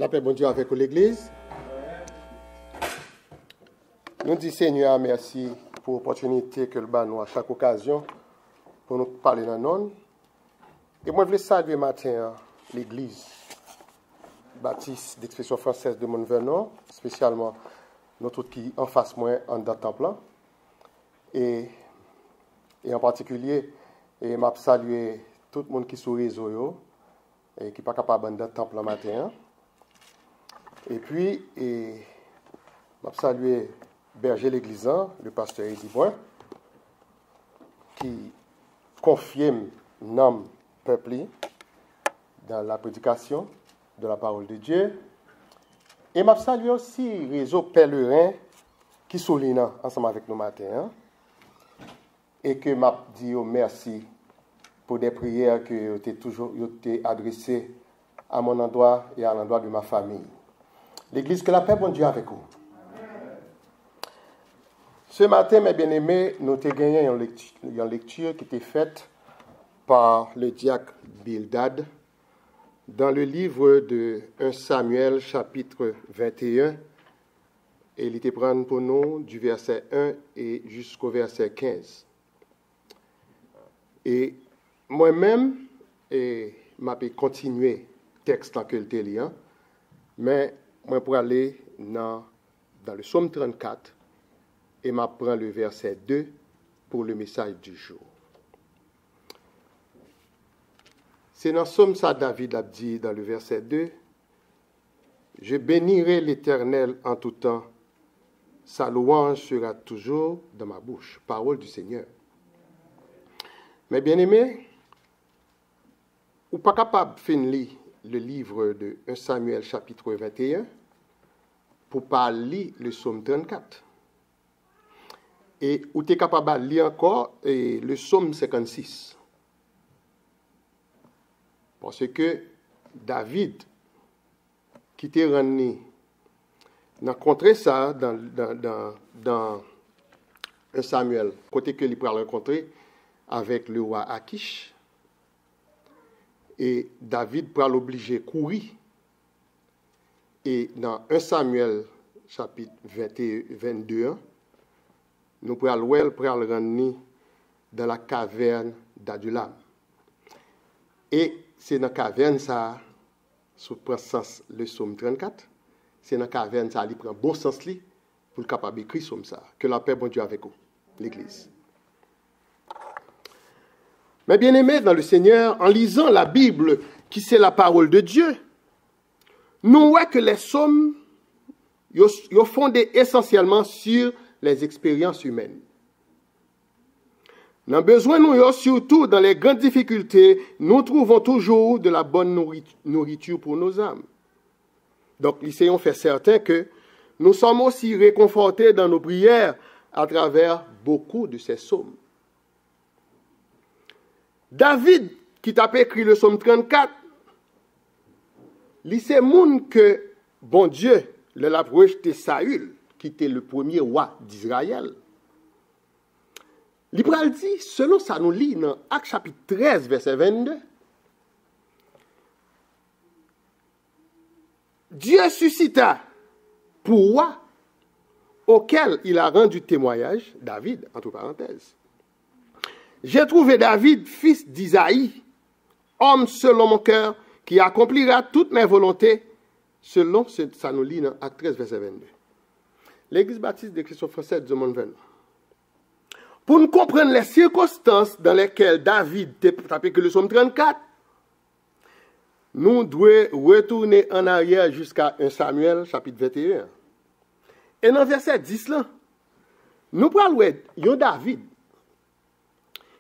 La paix, bon Dieu, avec l'Église. Nous disons Seigneur, merci pour l'opportunité que le bat nous à chaque occasion pour nous parler dans nous. Et moi, je voulais saluer matin l'Église baptiste d'expression française de Montvernon, spécialement notre qui en face moi en dans temple. Et en particulier, et m'a salué tout le monde qui est sur le réseau et qui n'est pas capable de temple le matin. Et puis, m'a salué berger l'églisan, le pasteur Eddie Boin, qui confirme nom peuple dans la prédication de la parole de Dieu. Et m'a salué aussi réseau pèlerin qui souligne ensemble avec nous matin. Et que m'a dit merci pour des prières que tu toujours adressées à mon endroit et à l'endroit de ma famille. L'Église, que la paix, bon Dieu, avec vous. Ce matin, mes bien-aimés, nous avons gagné une lecture qui était faite par le diacre Bildad dans le livre de 1 Samuel, chapitre 21. Et il était pris pour nous du verset 1 et jusqu'au verset 15. Et moi-même, je vais continuer le texte en que le téléen, mais moi pour aller dans le psaume 34 et m'apprends le verset 2 pour le message du jour. C'est dans le psaume ça David a dit dans le verset 2, « Je bénirai l'Éternel en tout temps, sa louange sera toujours dans ma bouche. » Parole du Seigneur. Mais bien aimé, ou pas capable de finir le livre de 1 Samuel chapitre 21 pour pas lire le psaume 34. Et ou tu es capable de lire encore le psaume 56. Parce que David, qui était rendu dans rencontré ça dans 1 Samuel, côté que il pourra rencontrer avec le roi Akish. Et David pourra l'obliger à courir. Et dans 1 Samuel, chapitre 22, nous pourrons le rendre dans la caverne d'Adulam. Et c'est dans la caverne, ça, sous le sens le psaume 34, c'est dans la caverne, ça, il prend bon sens pour le capable d'écrire comme ça. Que la paix, bon Dieu, avec vous, l'Église. Mais bien aimés dans le Seigneur, en lisant la Bible, qui c'est la parole de Dieu, nous voyons que les psaumes sont fondés essentiellement sur les expériences humaines. Nous avons besoin, nous, surtout dans les grandes difficultés, nous trouvons toujours de la bonne nourriture pour nos âmes. Donc, essayons de faire certain que nous sommes aussi réconfortés dans nos prières à travers beaucoup de ces psaumes. David, qui t'a écrit le psaume 34, c'est moun que, bon Dieu, l'a rejeté Saül, qui était le premier roi d'Israël. L'Ibral dit, selon ça nous lit dans Actes chapitre 13, verset 22, Dieu suscita pour roi auquel il a rendu témoignage, David, entre parenthèses. J'ai trouvé David, fils d'Isaïe, homme selon mon cœur, qui accomplira toutes mes volontés, selon ça nous lit dans Acte 13, verset 22. L'Église baptiste d'expression française de Montvernon. Pour nous comprendre les circonstances dans lesquelles David tapé que le psaume 34, nous devons retourner en arrière jusqu'à 1 Samuel, chapitre 21. Et dans verset 10, là, nous parlons de David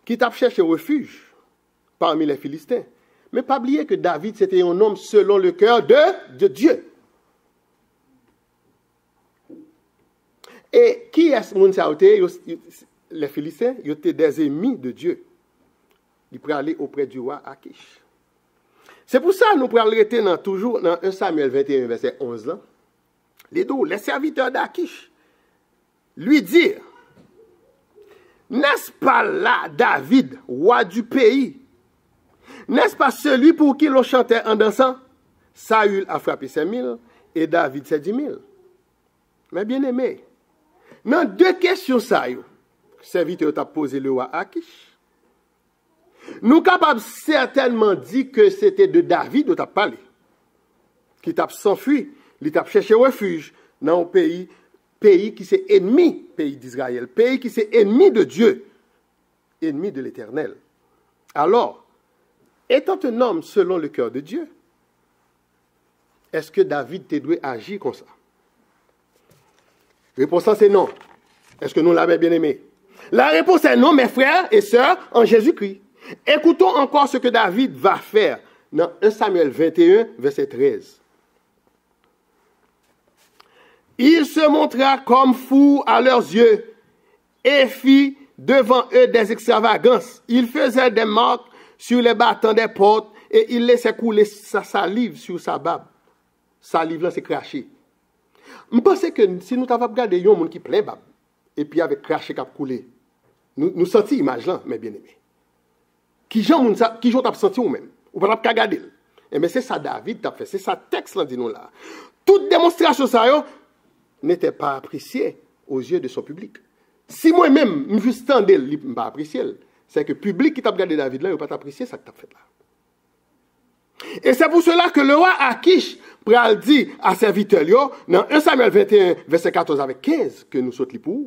qui t'a cherché refuge parmi les Philistins. Mais pas oublier que David, c'était un homme selon le cœur de Dieu. Et qui est-ce que les Philistins? Ils étaient des ennemis de Dieu. Ils pourraient aller auprès du roi Akish. C'est pour ça que nous pourrons arrêter toujours dans 1 Samuel 21, verset 11. Là. Les serviteurs d'Akish lui dirent, n'est-ce pas là David, roi du pays? N'est-ce pas celui pour qui l'on chantait en dansant? Saül a frappé 5,000 et David c'est 10,000. Mais bien aimé, dans deux questions ça, serviteur t'a posé le roi Akish. Nous capables certainement dire que c'était de David dont t'a parlé, qui t'a s'enfui, il t'a cherché refuge dans un pays qui c'est ennemi, pays d'Israël, pays qui c'est ennemi de Dieu, ennemi de l'Éternel. Alors, étant un homme selon le cœur de Dieu, est-ce que David te doit agir comme ça? Réponse c'est non. Est-ce que nous l'avons bien aimé? La réponse est non, mes frères et sœurs, en Jésus-Christ. Écoutons encore ce que David va faire dans 1 Samuel 21, verset 13. Il se montra comme fou à leurs yeux et fit devant eux des extravagances. Il faisait des marques sur les battants des portes et il laissait couler sa salive sur sa barbe. Salive là, c'est craché. Je pense que si nous avons regardé un monde qui plein barbe et puis avec craché qui a coulé, nous sentons l'image là, mais bien aimé. Qui j'en t'a senti ou même, ou pas t'a regarder. Et mais c'est ça David t'a fait, c'est ça texte là dit nous là. Toute démonstration ça n'était pas appréciée aux yeux de son public. Si moi-même, je suis standé, je ne peux pas apprécier, c'est que le public qui t'a regardé David là, il ne va pas apprécier ça que tu as fait là. Et c'est pour cela que le roi Akish pral dit à serviteur, dans 1 Samuel 21, verset 14 avec 15, que nous sautons pour.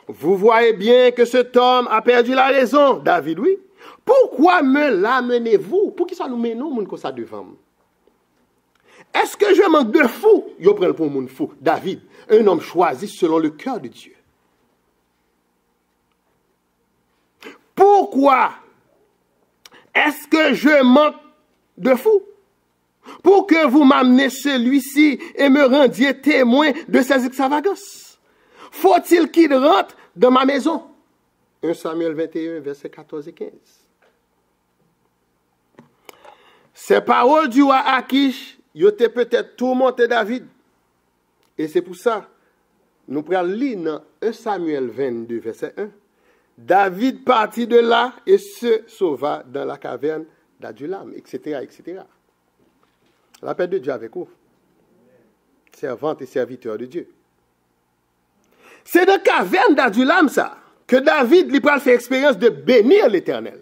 Vous voyez bien que cet homme a perdu la raison, David, oui. Pourquoi me l'amenez-vous? Pour qui ça nous mène nous comme ça devant? Est-ce que je manque de fou? Yo prend pour mon fou. David, un homme choisi selon le cœur de Dieu. Pourquoi est-ce que je manque de fou? Pour que vous m'amenez celui-ci et me rendiez témoin de ces extravagances. Faut-il qu'il rentre dans ma maison? 1 Samuel 21, versets 14 et 15. Ces paroles du roi Akish, ils étaient peut-être tourmenté David. Et c'est pour ça, nous prenons lire dans 1 Samuel 22, verset 1. David partit de là et se sauva dans la caverne d'Adulam, etc., etc. La paix de Dieu avec vous. Servante et serviteur de Dieu. C'est dans la caverne d'Adulam, ça, que David lui fait expérience de bénir l'Éternel.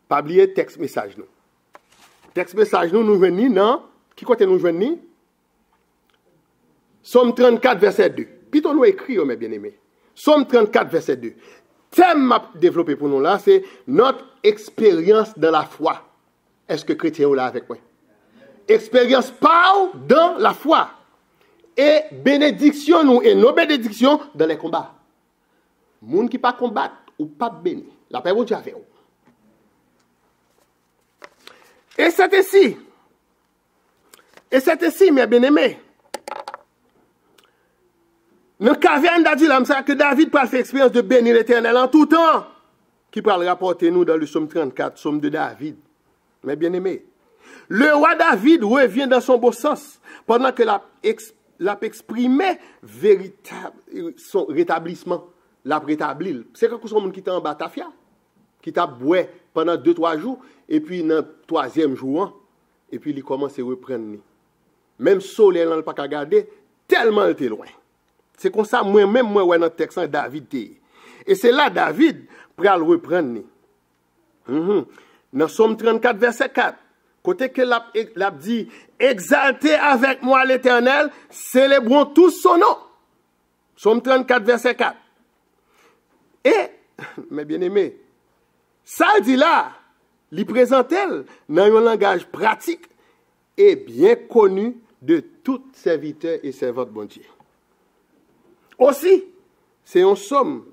Pas oublier texte message nous. Texte message nous venons dans, qui côté nous venons? Somme 34, verset 2. Plutôt nous écrit, mes bien-aimés. Somme 34, verset 2. Thème m'a développé pour nous là, c'est notre expérience dans la foi. Est-ce que chrétien est là avec moi? Expérience par dans la foi. Et bénédiction nous et nos bénédictions dans les combats. Moun qui pas combattre ou pas béni. La paix vous avec vous. Et c'est ici, mes bien-aimés. Dans la caverne d'Adulam, ça que David peut faire expérience de bénir l'Éternel en tout temps, qui peut le rapporter nous dans le psaume 34, psaume de David. Mes bien-aimés, le roi David revient dans son beau sens, pendant que l'a exprimé son rétablissement, l'a rétabli. C'est quelque chose qui est en Batafia, qui t'a boué pendant 2-3 jours, et puis dans le 3e jour, et puis il commence à reprendre. Même soleil, on n'a pas qu'à garder, tellement il était loin. C'est comme ça, moi-même, dans le texte, David était. Et c'est là, David, pour le reprendre. Dans Somme 34, verset 4, côté que l'a dit, exaltez avec moi l'Éternel, célébrons tous son nom. Somme 34, verset 4. Et, mes bien-aimés, ça dit là, il présente dans un langage pratique et bien connu de tout serviteur et servante bon Dieu. Aussi, c'est un somme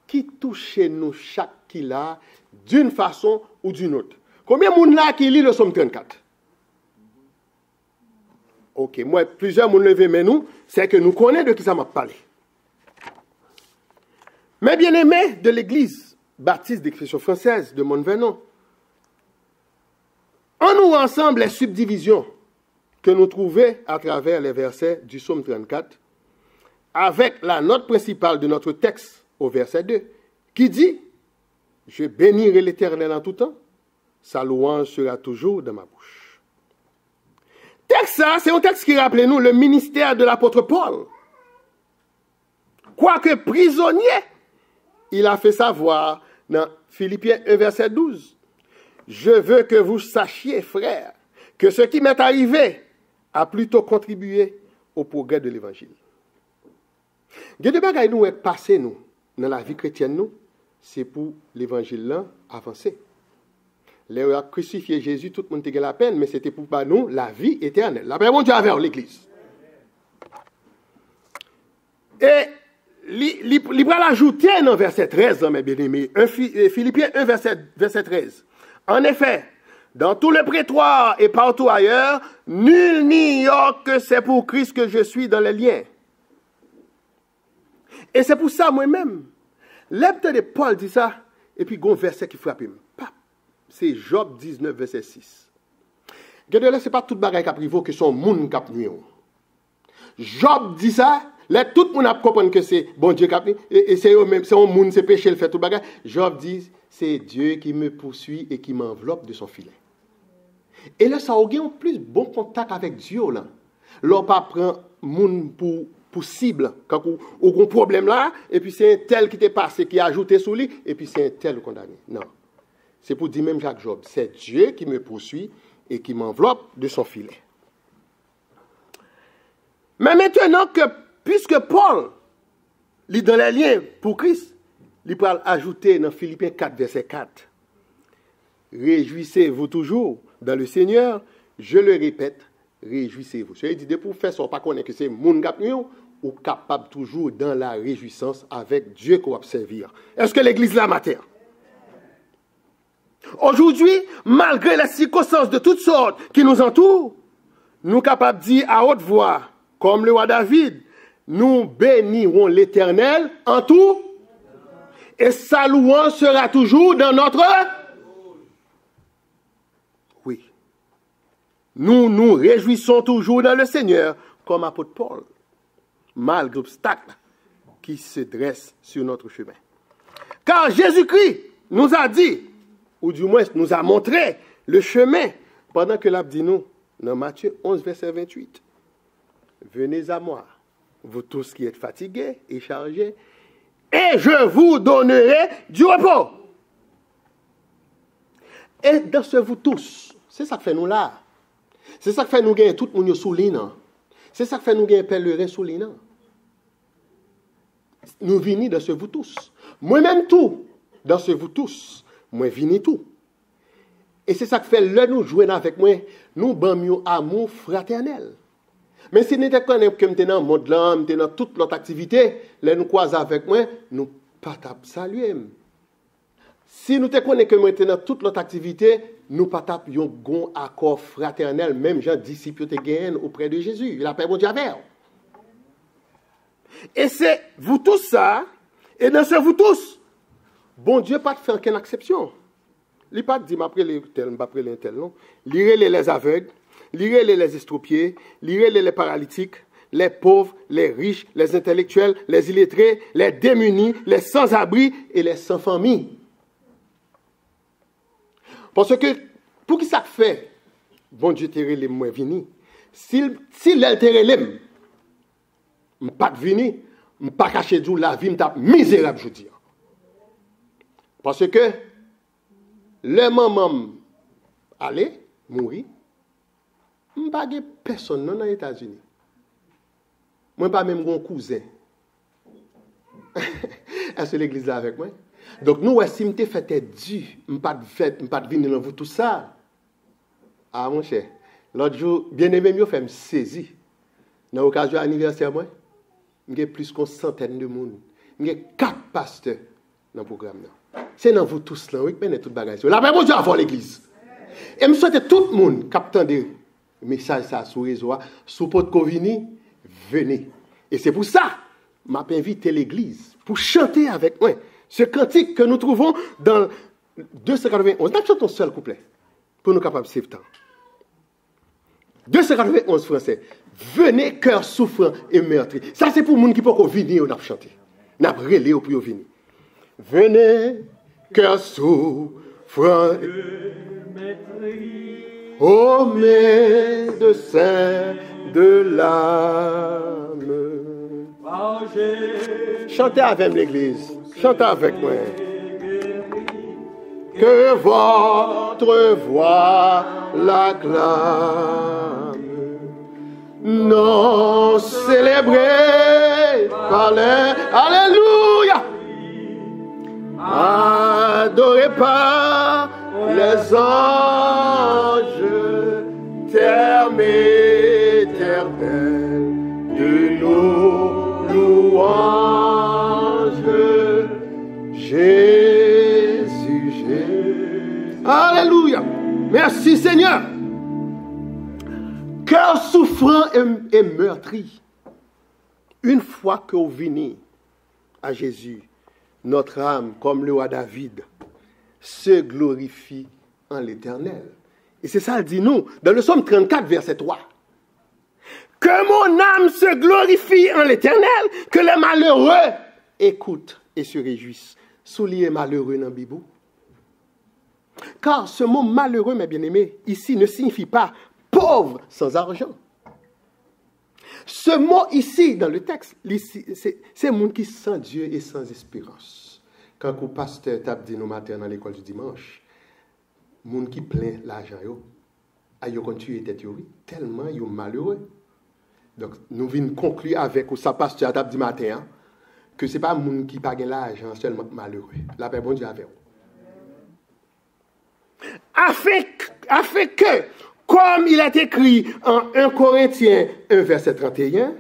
qui touche nous chaque qui l'a d'une façon ou d'une autre. Combien de monde là qui lit le Somme 34? Ok, moi, plusieurs monde levé, mais nous, c'est que nous connaissons de qui ça m'a parlé. Mais bien aimés de l'Église baptiste d'expression française de Montvernon, en nous ensemble les subdivisions que nous trouvons à travers les versets du Somme 34, avec la note principale de notre texte au verset 2, qui dit « Je bénirai l'Éternel en tout temps, sa louange sera toujours dans ma bouche. » texte, ça, c'est un texte qui rappelle nous le ministère de l'apôtre Paul. Quoique prisonnier, il a fait savoir dans Philippiens 1, verset 12. Je veux que vous sachiez, frères, que ce qui m'est arrivé a plutôt contribué au progrès de l'évangile. Il y a des bagages nous est passé nous dans la vie chrétienne nous, c'est pour l'évangile là avancer. Les a crucifié Jésus, tout le monde a la peine, mais c'était pour pas nous la vie éternelle. La paix, mon Dieu, avec l'église. Et il va l'ajouter dans verset 13, mes bien-aimés. Philippiens 1, verset 13. En effet, dans tout le prétoire et partout ailleurs, nul n'ignore que c'est pour Christ que je suis dans les liens. Et c'est pour ça, moi-même, l'hebdomadaire de Paul dit ça, et puis il y a un verset qui frappe. C'est Job 19, verset 6. Regardez là, ce n'est pas tout le bagage qui a privé que son monde qui a nuit. Job dit ça, là, tout le monde a compris que c'est bon Dieu qui a nuit, et c'est un monde, c'est péché, le fait tout le bagage. Job dit, c'est Dieu qui me poursuit et qui m'enveloppe de son filet. Et là, ça a un plus bon contact avec Dieu, là. L'on pas prend monde pour cible, quand on a un problème là, et puis c'est un tel qui t'est passé, qui a ajouté sous lui, et puis c'est un tel condamné. Non. C'est pour dire même Jacques Job, c'est Dieu qui me poursuit et qui m'enveloppe de son filet. Mais maintenant que, puisque Paul lit dans les liens pour Christ, il peut ajouter dans Philippiens 4, verset 4. Réjouissez-vous toujours dans le Seigneur, je le répète, réjouissez-vous. Je dis, pour faire ça, pas connaître que c'est mon gapnion, ou capable toujours dans la réjouissance avec Dieu qu'on va servir. Est-ce que l'église là matin? Aujourd'hui, malgré les circonstances de toutes sortes qui nous entourent, nous sommes capables de dire à haute voix, comme le roi David, nous bénirons l'Éternel en tout, et sa louange sera toujours dans notre... Oui. Nous nous réjouissons toujours dans le Seigneur, comme apôtre Paul, malgré l'obstacle qui se dresse sur notre chemin. Car Jésus-Christ nous a dit, ou du moins nous a montré le chemin, pendant que l'Abbé dit nous, dans Matthieu 11, verset 28. Venez à moi, vous tous qui êtes fatigués et chargés, et je vous donnerai du repos. Et dans ce vous tous, c'est ça que fait nous là. C'est ça que fait nous gagner tout le monde sous l'île. C'est ça que fait nous gagner pèlerin sous l'île. Nous venons dans ce vous tous. Moi-même tout, dans ce vous tous. Moi, vini tout. Et c'est ça que fait le nous jouer avec moi, nous bâmions amour fraternel. Mais si nous étions que nous dans le monde là, nous dans toute notre activité, les nous croisons avec moi, nous pas saluer. Si nous te connaissons que nous étions dans toute notre activité, nous pas un bon accord fraternel, même gens disciples te gagnent auprès de Jésus. Il a paix mon Dieu avec. Et c'est vous tous ça, et dans ce vous tous, bon Dieu pas de faire aucune exception. Il n'a pas dit, m'après les tel, m'après les tel, non. Lirez les aveugles, lirez les estropiés, lirez les paralytiques, les pauvres, les riches, les intellectuels, les illettrés, les démunis, les sans-abri et les sans-famille. Parce que, pour qui ça fait, bon Dieu t'es relé moi vini. S'il t'est relé, m'pas vini, m'pas caché d'où la vie m't'a misérable, je veux dire. Parce que le maman allait mourir, je n'ai pas personne dans les États-Unis. Moi, je n'ai pas même mon cousin. Est-ce que l'église est avec moi? Donc, nous, si je fait Dieu, je n'ai pas venir dans vous tout ça. Ah, mon cher, l'autre jour, bien aimé, je me saisir. Dans l'occasion de l'anniversaire, j'ai plus qu'une centaine de monde. J'ai 4 pasteurs dans le programme. C'est dans vous tous là, oui, mais tout le bagage. La paix, bon Dieu, avant l'église. Et je souhaite tout le monde, captant des messages sur les réseaux, sous Porte Covini, venez. Et c'est pour ça, je m'invite l'église pour chanter avec moi ce cantique que nous trouvons dans 291. Nous chantons un seul couplet pour nous capables de suivre le temps. 291 français. Venez, cœur souffrant et meurtri. Ça, c'est pour les gens qui peuvent venir et chanter. Nous avons relé pour venir. Venez, cœur souffrant ô médecin de l'âme. Chantez avec l'Église, chantez avec moi. Que votre voix l'acclame. Non célébré par les... Alléluia. Adoré par les anges, terme éternel de nos louanges. Jésus, Jésus. Alléluia. Merci Seigneur. Cœur souffrant et meurtri, une fois que vous venez à Jésus, notre âme, comme le roi David, se glorifie en l'Éternel. Et c'est ça, dit nous, dans le psaume 34, verset 3. Que mon âme se glorifie en l'Éternel, que les malheureux écoutent et se réjouissent. Soulier malheureux dans la Bible. Car ce mot malheureux, mes bien-aimés, ici ne signifie pas pauvre sans argent. Ce mot ici, dans le texte, c'est le monde qui sans Dieu et sans espérance. Quand le pasteur tape dit nos matins dans l'école du dimanche, le monde qui plein l'argent, ils ont tué tête, tellement ils sont malheureux. Donc, nous venons conclure avec ça, pasteur tape dit matin, que ce n'est pas le monde qui n'a pas l'argent seulement malheureux. La paix, bon Dieu, avec vous. Afin que, comme il est écrit en 1 Corinthiens 1, verset 31,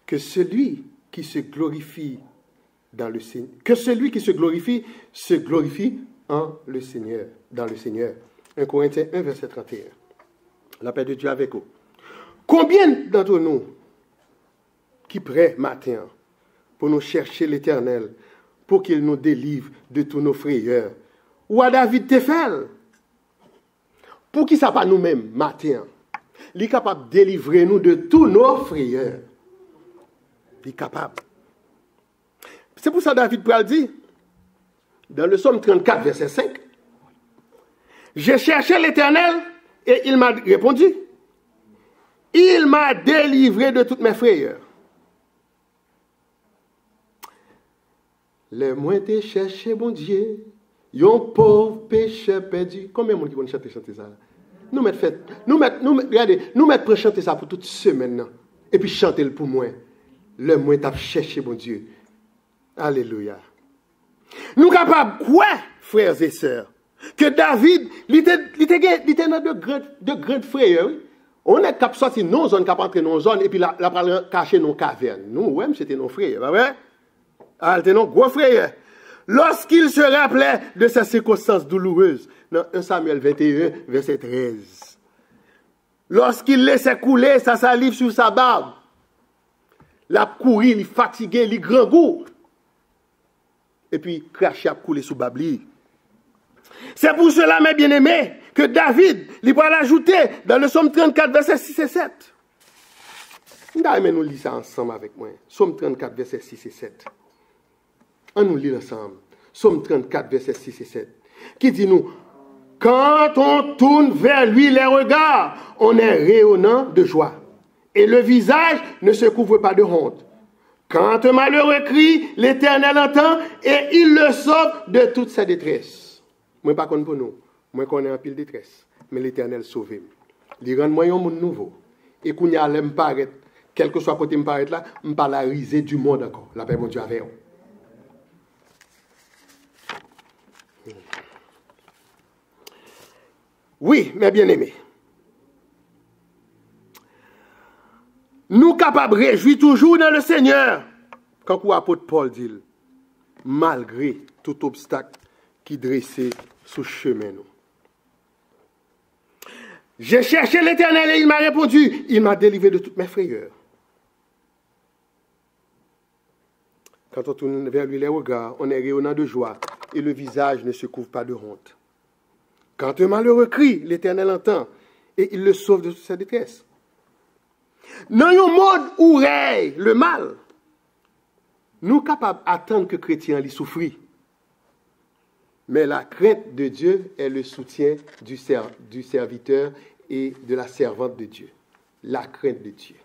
que celui qui se glorifie dans le Seigneur, se glorifie en le Seigneur, dans le Seigneur. 1 Corinthiens 1, verset 31. La paix de Dieu avec vous. Combien d'entre nous qui prient matin pour nous chercher l'Éternel, pour qu'il nous délivre de tous nos frayeurs? Ou à David Tefel, pour qui ça pas nous-mêmes, matin, il est capable de délivrer nous de tous nos frayeurs. Il est capable. C'est pour ça que David peut dire, dans le psaume 34, verset 5, j'ai cherché l'Éternel et il m'a répondu. Il m'a délivré de toutes mes frayeurs. Les moins te chercher, bon Dieu, yon pauvre pécheur perdu. Combien de monde qui vont chanter ça? Nous mettons chanter ça pour toute semaine. Et puis chanter pour moi. Le moins t'as cherché, bon Dieu. Alléluia. Nous capables quoi, frères et sœurs, que David, il était dans de grandes frayeurs. On est capable de sortir nos zones, capable d'entrer dans nos zones, et puis la cacher nos cavernes. Nous, ouais, c'était nos frères, pas vrai? Ah, c'était nos gros frères. Lorsqu'il se rappelait de ces circonstances douloureuses, dans 1 Samuel 21, verset 13, lorsqu'il laissait couler sa salive sur sa barbe, la courir, il fatigué, il grand goût, et puis cracher à couler sous babli. C'est pour cela, mes bien-aimés, que David, il va l'ajouter dans le psaume 34, verset 6 et 7. Nous lisons ça ensemble avec moi. Psaume 34, verset 6 et 7. On nous lit ensemble. Psaume 34, verset 6 et 7. Qui dit nous, quand on tourne vers lui les regards, on est rayonnant de joie. Et le visage ne se couvre pas de honte. Quand un malheureux crie, l'Éternel entend et il le sauve de toute sa détresse. Moi, pas contre pour nous. Moi, connais en pile détresse. Mais l'Éternel sauve. Il rend moi un monde nouveau. Et qu'on y a l'aime paraître, quel que soit côté me paraître là, je ne pas la risée du monde encore. La paix, mon Dieu, avec vous. Oui, mes bien-aimés. Nous capables de réjouir toujours dans le Seigneur. Quand l'apôtre Paul dit, malgré tout obstacle qui dressait sous chemin nous. J'ai cherché l'Éternel et il m'a répondu. Il m'a délivré de toutes mes frayeurs. Quand on tourne vers lui les regards, on est rayonnant de joie et le visage ne se couvre pas de honte. Quand un malheureux crie, l'Éternel entend et il le sauve de toute sa détresse. Dans un monde où règne le mal, nous sommes capables d'attendre que les chrétiens les souffrent. Mais la crainte de Dieu est le soutien du serviteur et de la servante de Dieu. La crainte de Dieu.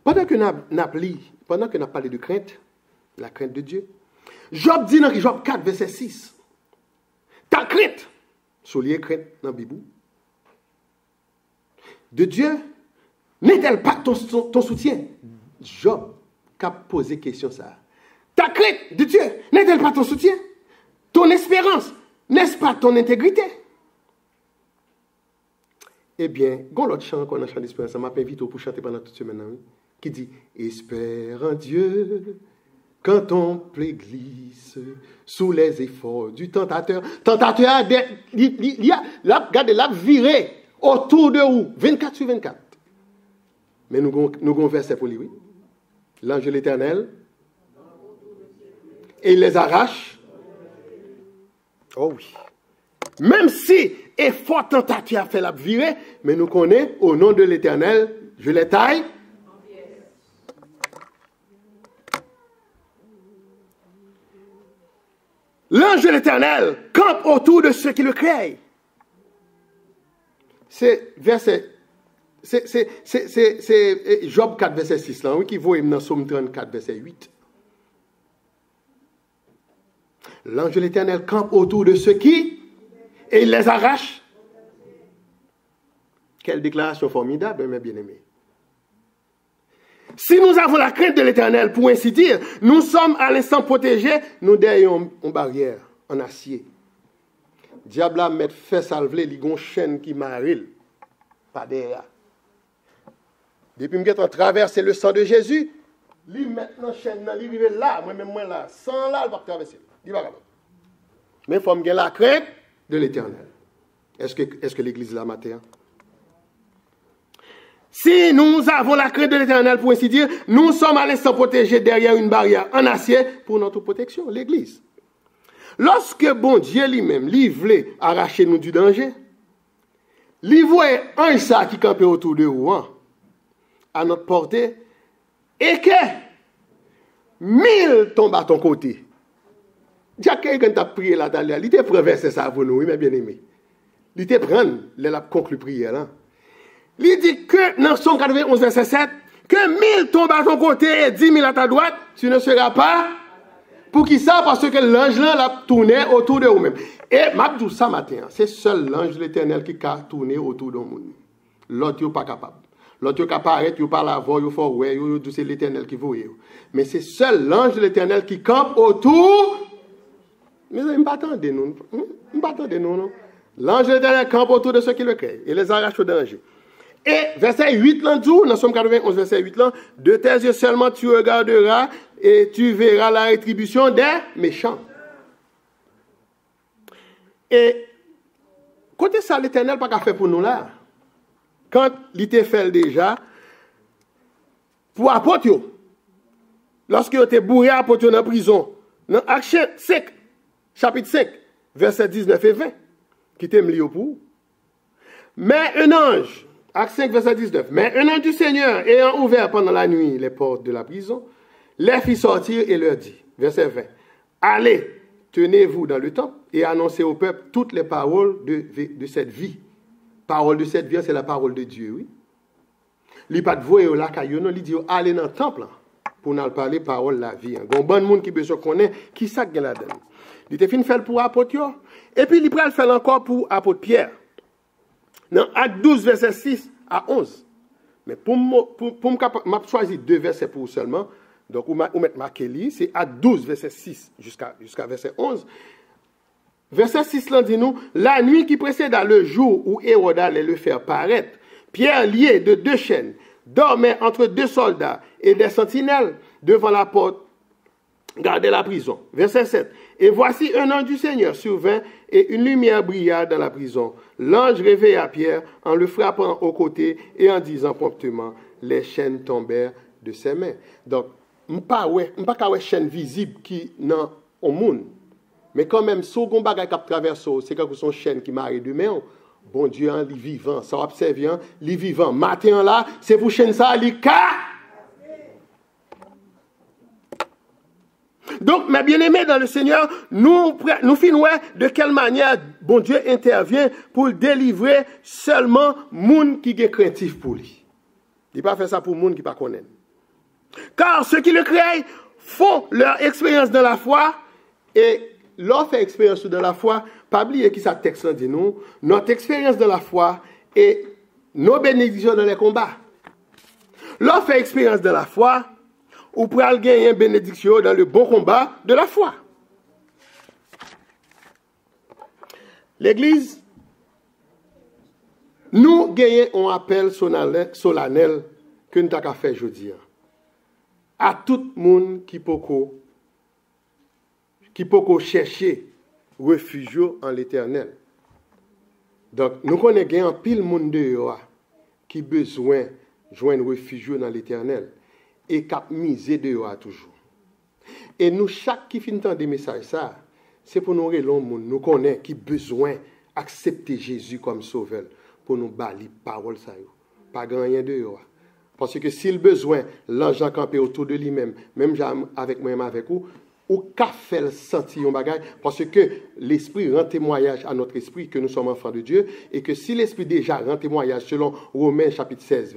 Pendant que nous avons parlé de crainte, la crainte de Dieu, Job dit dans Job 4, verset 6, ta crainte, soulier crainte dans la Bible, de Dieu, n'est-elle pas ton soutien? Job a posé question ça. Ta crainte de Dieu, n'est-elle pas ton soutien? Ton espérance, n'est-ce pas ton intégrité? Eh bien, quand l'autre chant qu'on a chanté d'espérance, ça m'a invité pour chanter pendant toute semaine, oui, qui dit, espère en Dieu, quand ton plaie glisse sous les efforts du tentateur. Tentateur, il a la viré autour de où? 24 sur 24. Mais nous avons un verset pour lui, oui. L'ange de l'Éternel, et il les arrache. Oh oui. Même si effort tentateur a fait la virer, mais nous connaissons au nom de l'Éternel, je les taille. L'ange de l'Éternel campe autour de ceux qui le craignent. C'est verset, c'est Job 4, verset 6, là, oui, qui voit dans Somme 34, verset 8. L'ange de l'Éternel campe autour de ceux qui, et il les arrache. Quelle déclaration formidable, mes bien-aimés. Si nous avons la crainte de l'Éternel, pour ainsi dire, nous sommes à l'instant protégés, nous derrière une barrière en acier. Diable a mettre fait salver les gon chaîne qui m'arrête pas derrière. Depuis que j'ai traversé le sang de Jésus, lui maintenant chaîne là, lui arrive là, moi-même moi là, sans là, il va traverser. Il va capable. Mais il faut me la crainte de l'Éternel. Est-ce que l'église là matin? Si nous avons la crainte de l'Éternel, pour ainsi dire, nous sommes à l'instant protégés derrière une barrière en acier pour notre protection, l'Église. Lorsque bon Dieu lui-même, lui voulait arracher nous du danger, lui voyait un ça qui campait autour de nous, à notre portée, et que 1000 tombent à ton côté. Dieu, quand tu as prié là-dedans, il t'a préversé ça pour nous, oui, mes bien-aimés. Il t'a pris, il a conclu prière là. Il dit que dans Somme 91, verset 7, que 1000 tombent à ton côté et 10 000 à ta droite, tu ne seras pas. Pour qui ça? Parce que l'ange là l'a tourné autour de vous-même. Et m'a dit ça matin, c'est seul l'ange de l'Éternel qui a tourné autour de vous. L'autre n'est pas capable. L'autre n'est pas paraître, il n'est pas la voix, il faut ouais, c'est l'Éternel qui voit. Mais c'est seul l'ange de l'Éternel qui campe autour. Mais il ne m'attendent nous. Il m'attendent nous, non? L'ange de l'Éternel campe autour de ceux qui le créent et les arrache au danger. Et verset 8 là, dans Somme 91, verset 8 là, de tes yeux seulement tu regarderas et tu verras la rétribution des méchants. Et côté ça, l'Éternel pas qu'à faire pour nous là. Quand il était fait déjà, pour apôtre, lorsque il était bourré apôtre dans la prison, dans Actes 5, chapitre 5, verset 19 et 20, qui t'aime lié pour. Mais un ange, Acte 5, verset 19. Mais un ange du Seigneur, ayant ouvert pendant la nuit les portes de la prison, les fit sortir et leur dit, verset 20, allez, tenez-vous dans le temple et annoncez au peuple toutes les paroles de cette vie. Parole de cette vie, c'est la parole de Dieu, oui. Il n'y a pas de voix là, il dit, allez dans le temple pour nous parler parole de la vie. Il y a un bon monde qui besoin connaître qui ça que la donne. Il était fin de faire pour apôtre, et puis il va le faire encore pour apôtre Pierre. Dans Acte 12, verset 6 à 11. Mais pour m'a choisi 2 versets pour seulement. Donc, on met marqué li, c'est Acte 12, verset 6 jusqu'à verset 11. Verset 6 là dit nous, la nuit qui précéda le jour où Hérode allait le faire paraître, Pierre lié de 2 chaînes, dormait entre 2 soldats et des sentinelles devant la porte, gardait la prison. Verset 7. Et voici un ange du Seigneur survint et une lumière brilla dans la prison. L'ange réveilla Pierre en le frappant au côté et en disant promptement, les chaînes tombèrent de ses mains. Donc, pas qu'une chaîne visible qui dans au monde. Mais quand même, si on bagay qui traverse, c'est quelque chose chaîne qui m'arrive de main. Bon Dieu, il est vivant. Ça observe, il est vivant. Matin là, c'est pour chaîne ça, il est. Donc, mes bien-aimés dans le Seigneur, nous finissons de quelle manière bon Dieu intervient pour délivrer seulement moun qui est craintif pour lui. Il ne pas faire ça pour moun qui pas connaît. Car ceux qui le créent font leur expérience dans la foi et leur fait expérience dans la foi, pas oublier qui ça texte dit nous, notre expérience dans la foi et nos bénédictions dans les combats. Leur fait expérience dans la foi, ou pour gagner une bénédiction dans le bon combat de la foi. L'Église, nous gagnons un appel solennel que nous avons fait aujourd'hui. À tout le monde qui peut chercher refuge en l'Éternel. Donc, nous connaissons un pile monde dehors qui a besoin de joindre refuge dans l'Éternel et qui a misé dehors toujours. Et nous, chaque qui finit des messages, ça, c'est pour nous révéler le monde. Nous connaissons qui a besoin d'accepter Jésus comme sauveur pour nous balayer parole ça. Pas grand rien dehors. Parce que s'il besoin, l'ange campé autour de lui-même, même avec moi-même avec vous, ou qu'a fait le sentir un bagage, parce que l'Esprit rend témoignage à notre esprit que nous sommes enfants de Dieu, et que si l'Esprit déjà rend témoignage selon Romains chapitre 16,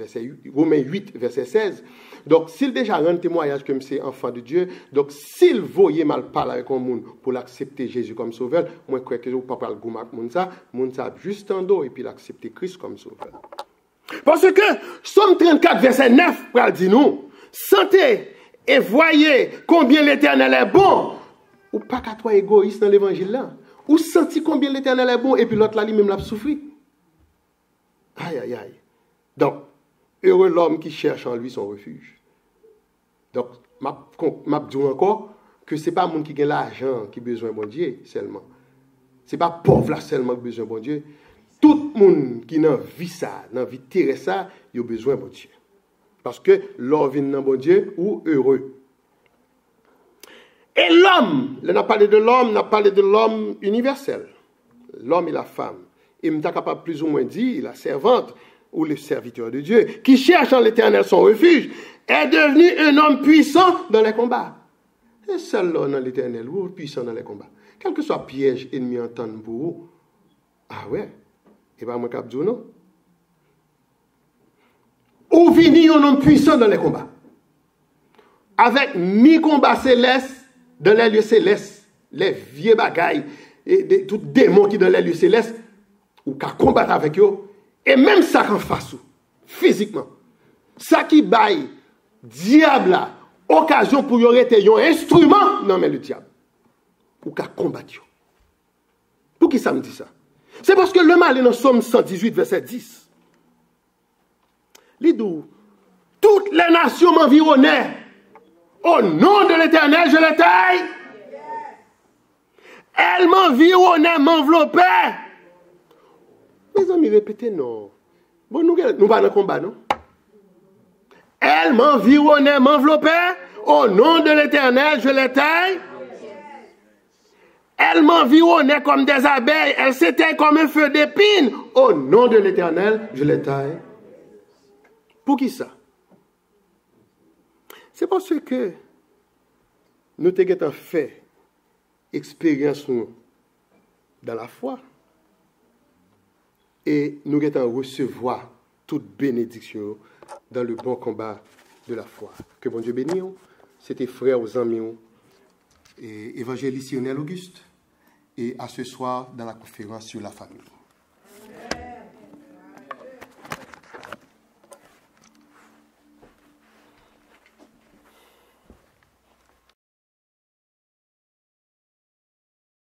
Romains 8, verset 16, donc s'il déjà rend témoignage que c'est enfant de Dieu, donc s'il voyait mal parler avec un monde pour l'accepter Jésus comme sauveur, moi je crois que vous ne pouvez pas le monde ça juste en dos et puis l'accepter Christ comme sauveur. Parce que Somme 34, verset 9, pour dire nous, sentez et voyez combien l'Éternel est bon. Ou pas qu'à toi égoïste dans l'évangile là. Ou senti combien l'Éternel est bon et puis l'autre là lui-même l'a souffert. Aïe, aïe, aïe. Donc, heureux l'homme qui cherche en lui son refuge. Donc, m'a dit encore que ce n'est pas le monde qui a l'argent qui a besoin de bon Dieu seulement. Ce n'est pas pauvre là seulement qui a besoin de bon Dieu. Tout le monde qui n'a vu ça, n'a vu tirer ça, il a besoin de bon Dieu. Parce que l'homme vient dans bon Dieu ou heureux. Et l'homme, on a parlé de l'homme, on a parlé de l'homme universel. L'homme et la femme. Et on est capable plus ou moins dire, la servante ou le serviteur de Dieu, qui cherche en l'Éternel son refuge, est devenu un homme puissant dans les combats. Et seul l'homme dans l'Éternel, ou puissant dans les combats. Quel que soit piège ennemi entendre pour vous. Ah ouais. Et pas moi qui dis non. Ou vini un homme puissant dans les combats. Avec mi-combat céleste dans les lieux célestes, les vieux bagailles, et tout démon qui dans les lieux célestes, ou qu'à combattre avec eux, et même ça qu'en face, physiquement. Ça qui baille, diable là, occasion pour y aurait un instrument, non mais le diable. Ou qu'à combattre. Pour qui ça me dit ça? C'est parce que le mal est dans Somme 118, verset 10. Lidou, toutes les nations m'environnaient. Au nom de l'Éternel, je les taille. Elles m'environnaient, m'enveloppaient. Mes amis, répétez non. Bon, nous pas dans le combat, non? Elles m'environnaient, m'enveloppaient. Au nom de l'Éternel, je les taille. Elles m'environnaient comme des abeilles. Elles s'éteignent comme un feu d'épine. Au nom de l'Éternel, je les taille. Pour qui ça? C'est parce que nous avons fait expérience dans la foi et nous avons recevoir toute bénédiction dans le bon combat de la foi. Que bon Dieu bénisse. C'était frère aux amis et évangéliste Lionel Auguste et à ce soir dans la conférence sur la famille.